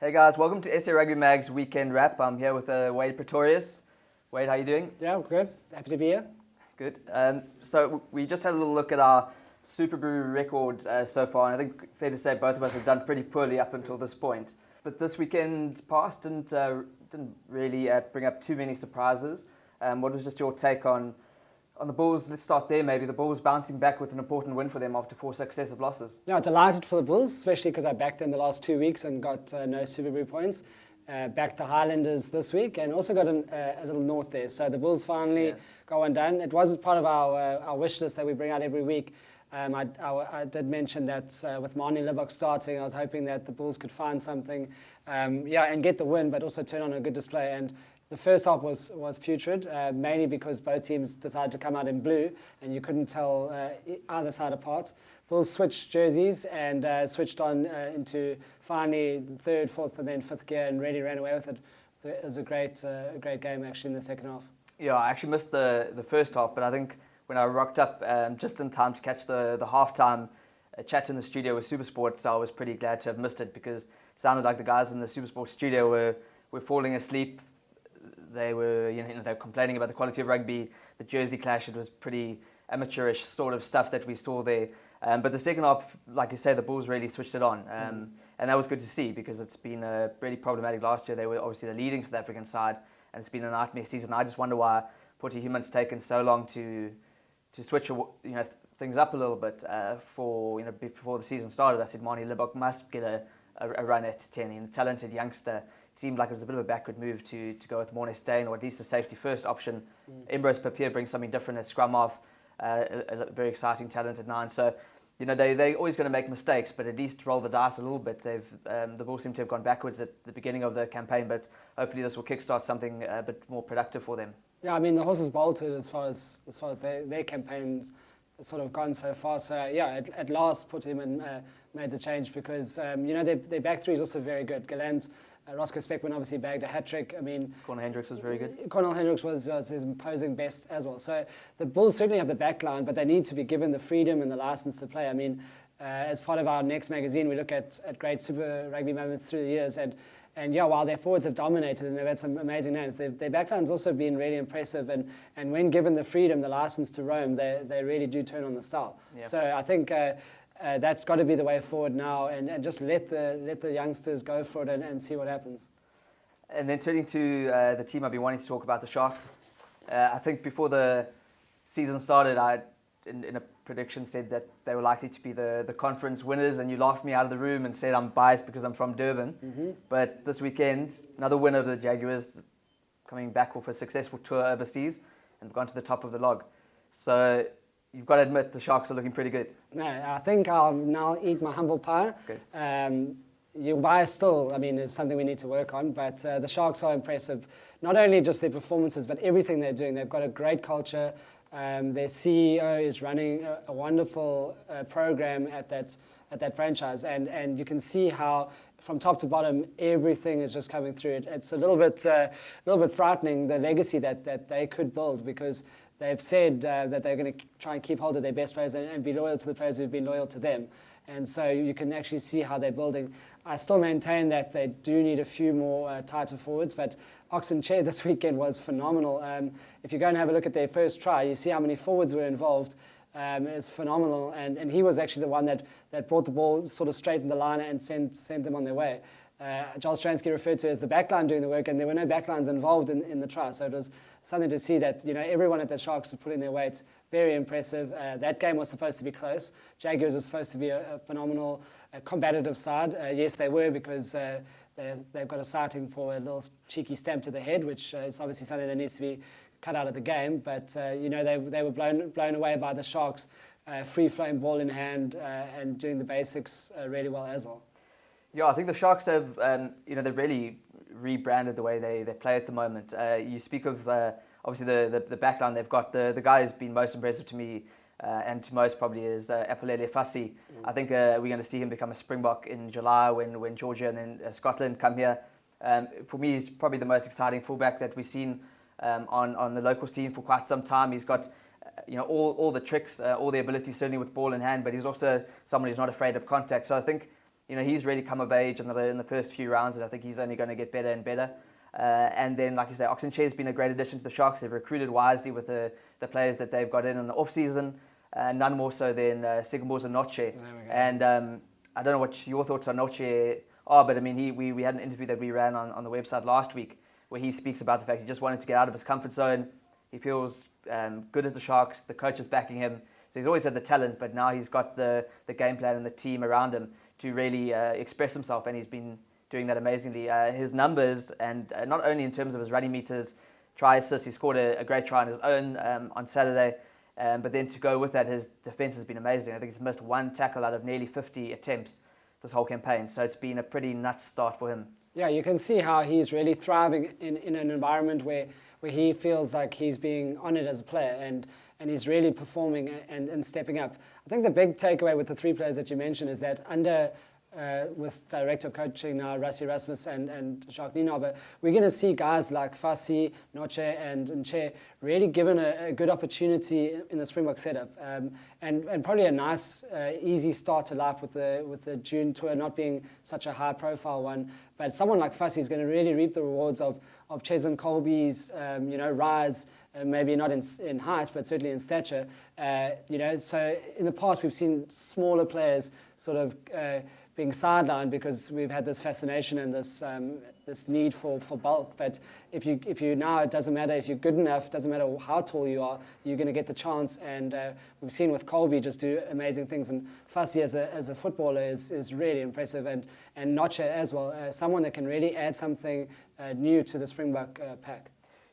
Hey guys, welcome to SA Rugby Mag's weekend wrap. I'm here with Wade Pretorius. Wade, how you doing? Yeah, good. Happy to be here. Good. So we just had a little look at our Super Brew record so far, and I think fair to say both of us have done pretty poorly up until this point. But this weekend past didn't really bring up too many surprises. What was just your take on the Bulls? Let's start there maybe. The Bulls bouncing back with an important win for them after 4 successive losses. Yeah, delighted for the Bulls, especially because I backed them the last 2 weeks and got no Super Brew points. Backed the Highlanders this week and also got a little note there. So the Bulls finally got one done. It was part of our wish list that we bring out every week. I did mention that with Marnie Libok starting, I was hoping that the Bulls could find something, and get the win, but also turn on a good display. And the first half was putrid, mainly because both teams decided to come out in blue, and you couldn't tell either side apart. Bulls switched jerseys and switched on into finally third, fourth, and then fifth gear, and really ran away with it. So it was a great game actually in the second half. Yeah, I actually missed the first half, but I think when I rocked up just in time to catch the halftime chat in the studio with Supersport, so I was pretty glad to have missed it because it sounded like the guys in the Supersport studio were falling asleep. They were they were complaining about the quality of rugby, the jersey clash. It was pretty amateurish sort of stuff that we saw there. But the second half, like you say, the Bulls really switched it on. And that was good to see because it's been really problematic last year. They were obviously the leading South African side, and it's been a nightmare season. I just wonder why Potty Human's taken so long to switch things up a little bit. Before the season started, I said Marnie Libok must get a run at 10. He's a talented youngster. It seemed like it was a bit of a backward move to go with Morne Steyn, or at least a safety first option. Embrose Papier brings something different at scrum half. A very exciting talent at 9. So, they're always going to make mistakes, but at least roll the dice a little bit. The Bulls seem to have gone backwards at the beginning of the campaign, but hopefully this will kickstart something a bit more productive for them. Yeah, I mean the horses bolted as far as their campaigns sort of gone so far. So yeah, at last Potterman made the change because their back three is also very good. Gallant, Roscoe Speckman obviously bagged a hat-trick. I mean, Cornel Hendricks was very good. Cornel Hendricks was his imposing best as well. So the Bulls certainly have the back line, but they need to be given the freedom and the license to play. I mean, as part of our next magazine, we look at great Super Rugby moments through the years, and yeah, while their forwards have dominated and they've had some amazing names, their backline's also been really impressive. And when given the freedom, the license to roam, they really do turn on the style. Yep. So I think that's got to be the way forward now, and just let the youngsters go for it and see what happens. And then turning to the team I've been wanting to talk about, the Sharks. I think before the season started, I in a prediction said that they were likely to be the conference winners, and you laughed me out of the room and said I'm biased because I'm from Durban. Mm-hmm. But this weekend, another winner of the Jaguars coming back off a successful tour overseas and gone to the top of the log. So you've got to admit the Sharks are looking pretty good. No, I think I'll now eat my humble pie. Good. Your bias still, I mean, is something we need to work on, but the Sharks are impressive. Not only just their performances, but everything they're doing. They've got a great culture. Their CEO is running a wonderful program at that franchise, and you can see how from top to bottom everything is just coming through. It's a little bit frightening, the legacy that they could build, because they've said that they're going to try and keep hold of their best players and be loyal to the players who've been loyal to them. And so you can actually see how they're building. I still maintain that they do need a few more tighter forwards, but Oxen Chair this weekend was phenomenal. If you go and have a look at their first try, you see how many forwards were involved. It's phenomenal, and he was actually the one that brought the ball sort of straight in the line and sent them on their way. Giles Stransky referred to it as the backline doing the work, and there were no backlines involved in the try. So it was something to see that everyone at the Sharks was putting their weight. Very impressive. That game was supposed to be close. Jaguars was supposed to be a phenomenal combative side. Yes, they were, because they've got a sighting for a little cheeky stamp to the head, which is obviously something that needs to be cut out of the game. But they were blown away by the Sharks, free-flowing ball in hand and doing the basics really well as well. Yeah, I think the Sharks have they've really rebranded the way they play at the moment. You speak of obviously the backline they've got. The guy who's been most impressive to me and to most probably is Apolele Fassi. I think we're going to see him become a Springbok in July when Georgia and then Scotland come here. For me, he's probably the most exciting fullback that we've seen on the local scene for quite some time. He's got all the tricks, all the ability, certainly with ball in hand, but he's also someone who's not afraid of contact. So I think he's really come of age in the first few rounds, and I think he's only going to get better and better. And then, like you say, Oxenchair's been a great addition to the Sharks. They've recruited wisely with the players that they've got in the off-season, none more so than Sigmbo's Noche. And I don't know what your thoughts on Noche are, but I mean, we had an interview that we ran on the website last week where he speaks about the fact he just wanted to get out of his comfort zone. He feels good at the Sharks. The coach is backing him. So he's always had the talent, but now he's got the game plan and the team around him to really express himself, and he's been doing that amazingly. His numbers, and not only in terms of his running meters, try assists, he scored a great try on his own on Saturday, but then to go with that, his defence has been amazing. I think he's missed one tackle out of nearly 50 attempts this whole campaign, so it's been a pretty nuts start for him. Yeah, you can see how he's really thriving in an environment where he feels like he's being honoured as a player, and he's really performing and stepping up. I think the big takeaway with the three players that you mentioned is that under with director of coaching now, Rassie Rasmus and Jacques Nienaber, we're going to see guys like Fassi, Noche and Che really given a good opportunity in the Springbok setup, and probably a nice, easy start to life with the June tour not being such a high-profile one. But someone like Fassi is going to really reap the rewards of Ches and Colby's rise, maybe not in height, but certainly in stature. So in the past we've seen smaller players sort of being sidelined because we've had this fascination and this need for bulk. But if you now, it doesn't matter if you're good enough, doesn't matter how tall you are, you're going to get the chance. And we've seen with Colby just do amazing things. And Fassi as a footballer is really impressive, and Noche as well, someone that can really add something new to the Springbok pack.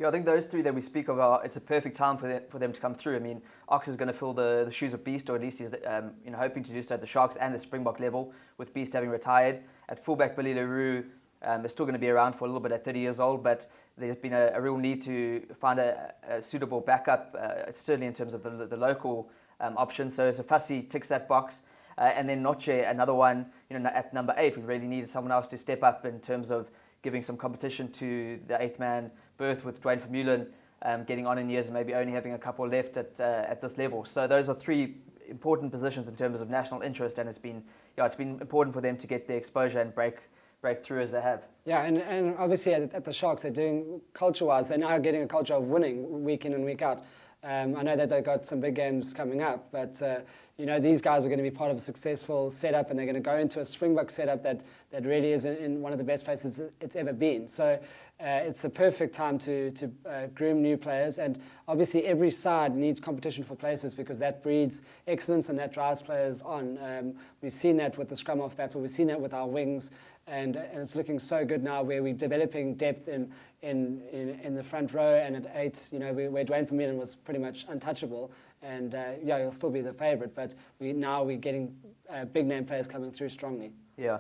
Yeah, I think those three that we speak of it's a perfect time for them to come through. I mean, Ox is going to fill the shoes of Beast, or at least he's hoping to do so at the Sharks and the Springbok level, with Beast having retired. At fullback, Billy Leroux is still going to be around for a little bit at 30 years old, but there's been a real need to find a suitable backup, certainly in terms of the local options. So Fassi ticks that box. And then Noche, another one, at number 8, we really needed someone else to step up in terms of giving some competition to the 8th-man berth with Dwayne Vermeulen getting on in years and maybe only having a couple left at this level. So those are three important positions in terms of national interest, and it's been important for them to get the exposure and break through as they have. Yeah, and obviously at the Sharks, they're doing culture-wise, they're now getting a culture of winning week in and week out. I know that they've got some big games coming up, but these guys are going to be part of a successful setup, and they're going to go into a Springbok setup that really is in one of the best places it's ever been. So it's the perfect time to groom new players, and obviously every side needs competition for places because that breeds excellence and that drives players on. We've seen that with the scrum half battle, we've seen that with our wings, and it's looking so good now where we're developing depth in the front row and at 8, where Dwayne Vermeulen was pretty much untouchable, and he'll still be the favourite, but we're getting big name players coming through strongly. Yeah,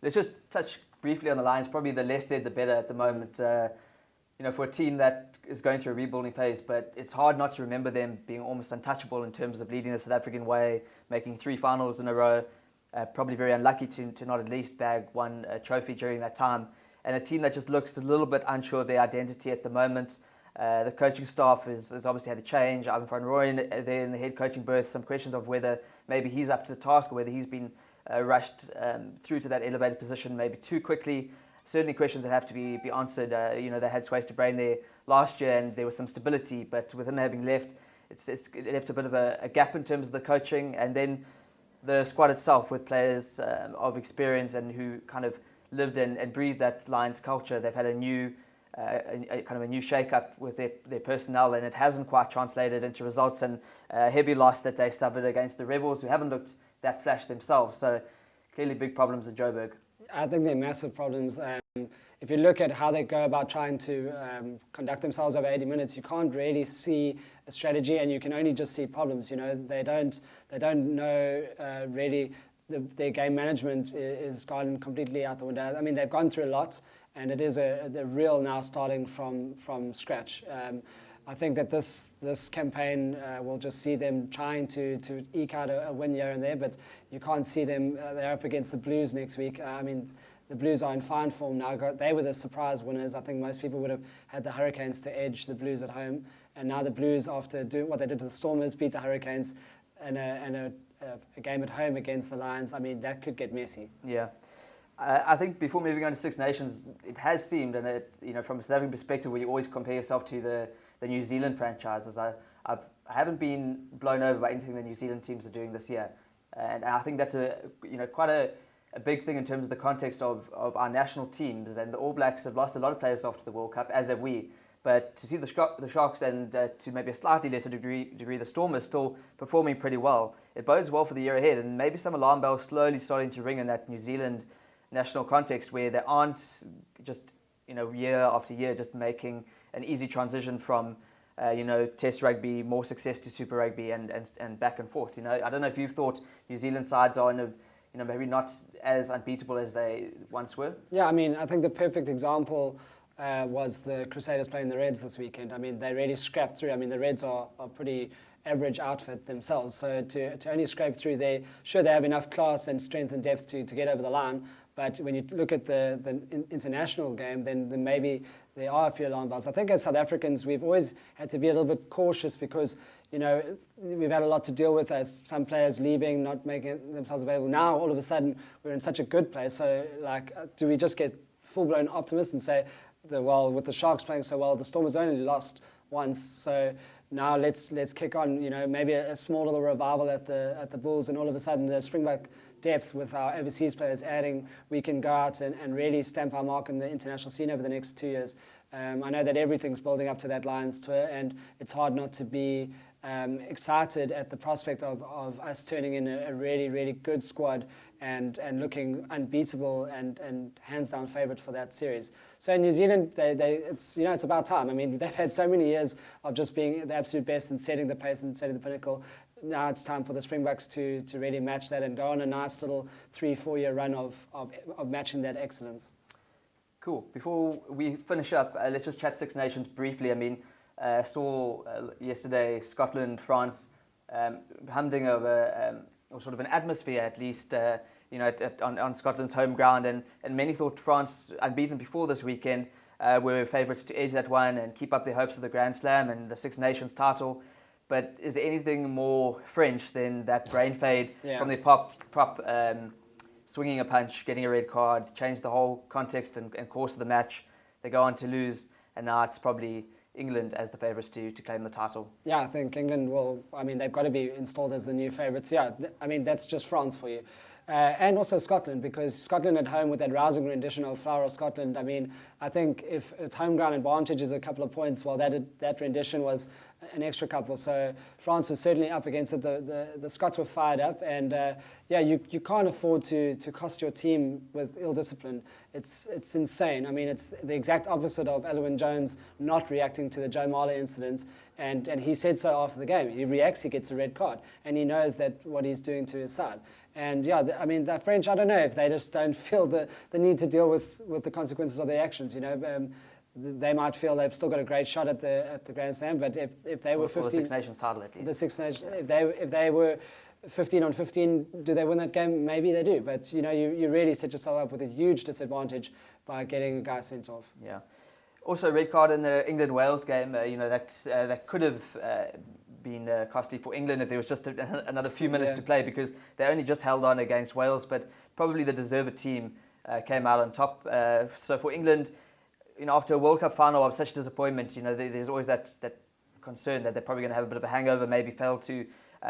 let's just touch briefly on the Lions. Probably the less said the better at the moment. For a team that is going through a rebuilding phase, but it's hard not to remember them being almost untouchable in terms of leading the South African way, making 3 finals in a row. Probably very unlucky to not at least bag one trophy during that time. And a team that just looks a little bit unsure of their identity at the moment. The coaching staff has obviously had a change. Ivan van Rooyen there in the head coaching berth. Some questions of whether maybe he's up to the task or whether he's been rushed through to that elevated position maybe too quickly. Certainly questions that have to be answered. They had Swayze de Bruin there last year and there was some stability, but with him having left, it left a bit of a gap in terms of the coaching. And then the squad itself with players of experience and who kind of lived and breathed that Lions culture. They've had a new shake-up with their personnel, and it hasn't quite translated into results, and a heavy loss that they suffered against the Rebels, who haven't looked that flash themselves. So clearly big problems in Joburg. I think they're massive problems. If you look at how they go about trying to conduct themselves over 80 minutes, you can't really see a strategy, and you can only just see problems. They don't know really. Their game management is gone completely out the window. I mean, they've gone through a lot, and it is the real now starting from scratch. I think that this campaign will just see them trying to eke out a win here and there, but you can't see them. They're up against the Blues next week. The Blues are in fine form now. They were the surprise winners. I think most people would have had the Hurricanes to edge the Blues at home, and now the Blues, after doing what they did to the Stormers, beat the Hurricanes and a a game at home against the Lions, I mean, that could get messy. Yeah. I think before moving on to Six Nations, it has seemed, and from a South African perspective, where you always compare yourself to the New Zealand franchises, I haven't been blown over by anything the New Zealand teams are doing this year, and I think that's quite a big thing in terms of the context of our national teams. And the All Blacks have lost a lot of players after the World Cup, as have we. But to see the Sharks and to maybe a slightly lesser degree the Stormers still performing pretty well, it bodes well for the year ahead. And maybe some alarm bells slowly starting to ring in that New Zealand national context, where they aren't just year after year just making an easy transition from Test rugby, more success to Super Rugby, and back and forth. I don't know if you've thought New Zealand sides are maybe not as unbeatable as they once were. Yeah, I mean, I think the perfect example was the Crusaders playing the Reds this weekend. I mean, they really scrapped through. I mean, the Reds are pretty average outfit themselves, so to only scrape through, they have enough class and strength and depth to get over the line. But when you look at the international game, then maybe there are a few alarm bells. I think as South Africans, we've always had to be a little bit cautious because, we've had a lot to deal with as some players leaving, not making themselves available. Now, all of a sudden, we're in such a good place. So, do we just get full-blown optimists and say, with the Sharks playing so well, the Stormers only lost once, so now let's kick on. Maybe a small little revival at the Bulls, and all of a sudden the Springbok depth with our overseas players adding, we can go out and really stamp our mark in the international scene over the next 2 years. I know that everything's building up to that Lions tour, and it's hard not to be excited at the prospect of us turning in a really, really good squad and looking unbeatable and hands down favourite for that series. So in New Zealand, it's about time. I mean, they've had so many years of just being the absolute best and setting the pace and setting the pinnacle. Now it's time for the Springboks to really match that and go on a nice little 3-4 year run of matching that excellence. Cool. Before we finish up, let's just chat Six Nations briefly. I mean, I saw yesterday Scotland, France, humding over or sort of an atmosphere at least, on Scotland's home ground, and many thought France, unbeaten before this weekend, were favourites to edge that one and keep up their hopes of the Grand Slam and the Six Nations title. But is there anything more French than that brain fade from their prop swinging a punch, getting a red card, changed the whole context and course of the match? They go on to lose, and now it's probably England as the favourites to claim the title. Yeah, I think England will. I mean, they've got to be installed as the new favourites. Yeah, I mean, that's just France for you. And also Scotland, because Scotland at home with that rousing rendition of Flower of Scotland, I mean, I think if its home ground advantage is a couple of points, well, that rendition was an extra couple. So France was certainly up against it. The Scots were fired up, and you can't afford to cost your team with ill discipline. It's insane. I mean, it's the exact opposite of Elwyn Jones not reacting to the Joe Marler incident, and he said so after the game. He reacts, he gets a red card, and he knows that what he's doing to his side. And I mean, the French, I don't know if they just don't feel the need to deal with the consequences of their actions. They might feel they've still got a great shot at the Grand Slam, but if they were 15, the Six Nations title at least. The Six Nations, if they were 15 on 15, do they win that game? Maybe they do, but you really set yourself up with a huge disadvantage by getting a guy sent off. Yeah. Also, red card in the England-Wales game. That could have been costly for England if there was just another few minutes to play, because they only just held on against Wales, but probably the deserved team came out on top. So for England, after a World Cup final of such disappointment, there's always that concern that they're probably going to have a bit of a hangover, maybe fail to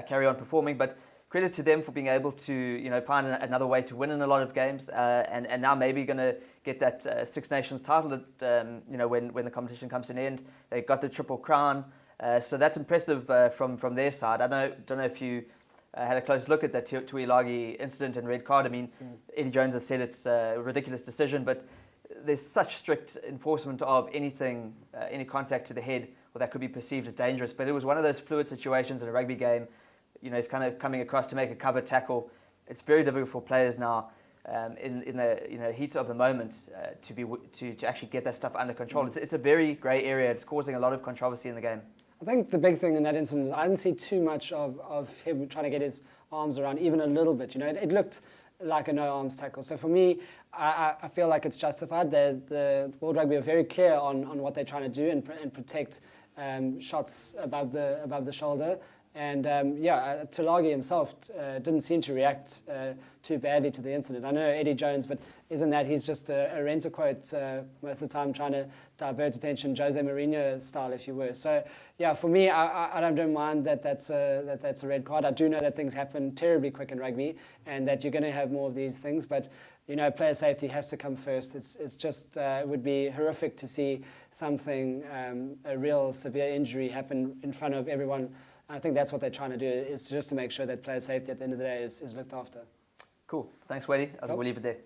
carry on performing. But credit to them for being able to find another way to win in a lot of games, and now maybe going to get that Six Nations title when the competition comes to an end. They got the Triple Crown. So that's impressive from their side. I don't know if you had a close look at that Tuilagi incident and red card. I mean, Eddie Jones has said it's a ridiculous decision, but there's such strict enforcement of anything, any contact to the head, or that could be perceived as dangerous. But it was one of those fluid situations in a rugby game. It's kind of coming across to make a cover tackle. It's very difficult for players now in the heat of the moment to actually get that stuff under control. It's a very grey area. It's causing a lot of controversy in the game. I think the big thing in that incident is I didn't see too much of him trying to get his arms around, even a little bit. It looked like a no-arms tackle. So for me, I feel like it's justified. The World Rugby are very clear on what they're trying to do and protect shots above the shoulder. And Tulagi himself didn't seem to react too badly to the incident. I know Eddie Jones, but isn't that he's just a rent-a-quote most of the time, trying to divert attention, Jose Mourinho style, if you were. So, yeah, for me, I don't mind that's a red card. I do know that things happen terribly quick in rugby, and that you're going to have more of these things, but player safety has to come first. It's just it would be horrific to see something, a real severe injury happen in front of everyone. I think that's what they're trying to do, is just to make sure that player safety at the end of the day is looked after. Cool. Thanks, Wadey. I think we'll leave it there.